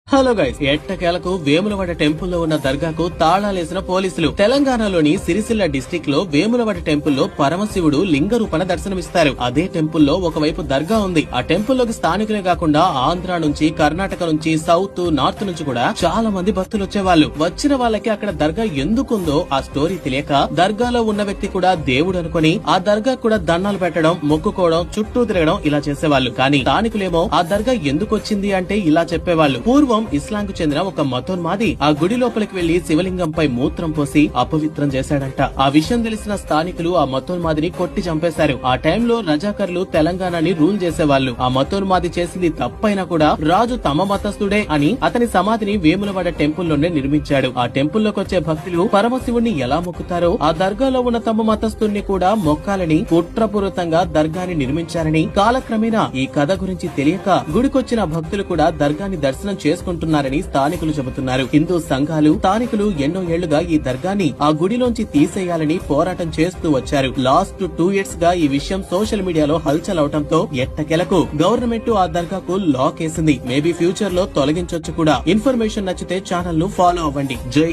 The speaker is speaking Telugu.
హలో గైస్, ఎట్టకేలకు వేములవాడ టెంపుల్లో ఉన్న దర్గాకు తాళాలేసిన పోలీసులు. తెలంగాణలోని సిరిసిల్ల డిస్టిక్ లో వేములవాడ టెంపుల్లో పరమశివుడు లింగ రూపణ దర్శనమిస్తారు. అదే టెంపుల్లో ఒకవైపు దర్గా ఉంది. ఆ టెంపుల్లోకి స్థానికులే కాకుండా ఆంధ్ర నుంచి, కర్ణాటక నుంచి, సౌత్, నార్త్ నుంచి కూడా చాలా మంది భక్తులు వచ్చేవాళ్ళు. వచ్చిన వాళ్ళకి అక్కడ దర్గా ఎందుకుందో ఆ స్టోరీ తెలియక దర్గాలో ఉన్న వ్యక్తి కూడా దేవుడు అనుకుని ఆ దర్గా కూడా దండాలు పెట్టడం, మొక్కుకోవడం, చుట్టూ తిరగడం ఇలా చేసేవాళ్ళు. కానీ స్థానికులేమో ఆ దర్గా ఎందుకు వచ్చింది అంటే ఇలా చెప్పేవాళ్ళు. పూర్వం ఇస్లాంకు చెందిన ఒక మతోన్మాది ఆ గుడి లోపలికి వెళ్లి శివలింగంపై మూత్రం పోసి అపవిత్రం చేశాడంట. ఆ విషయం తెలిసిన స్థానికులు ఆ మతోన్మాదిని కొట్టి చంపేశారు. ఆ టైంలో రజాకర్లు తెలంగాణని రూల్ చేసేవాళ్ళు. ఆ మతోన్మాది చేసింది తప్పైనా కూడా రాజు తమ మతస్థుడే అని అతని సమాధిని వేములవాడ టెంపుల్లోనే నిర్మించాడు. ఆ టెంపుల్లోకి వచ్చే భక్తులు పరమశివుణ్ణి ఎలా మొక్కుతారో ఆ దర్గాలో ఉన్న తమ మతస్థుణ్ణి కూడా మొక్కాలని కుట్రపూరితంగా దర్గాని నిర్మించారని కాలక్రమేణా ఈ కథ గురించి తెలియక గుడికొచ్చిన భక్తులు కూడా దర్గాని దర్శనం చేసుకుంటున్నారని స్థానికులు చెబుతున్నారు. హిందూ సంఘాలు, స్థానికులు ఎన్నో ఏళ్లుగా ఈ దర్గాని ఆ గుడిలోంచి తీసేయాలని పోరాటం చేస్తూ వచ్చారు. లాస్ట్ 2 years గా ఈ విషయం సోషల్ మీడియాలో హల్చల్ అవటంతో ఎట్టకెలకు గవర్నమెంట్ ఆ దర్గాకు లాక్ వేసింది. మేబీ ఫ్యూచర్ లో తొలగించొచ్చు కూడా. ఇన్ఫర్మేషన్ నచ్చితే ఛానల్ ను ఫాలో అవ్వండి. జై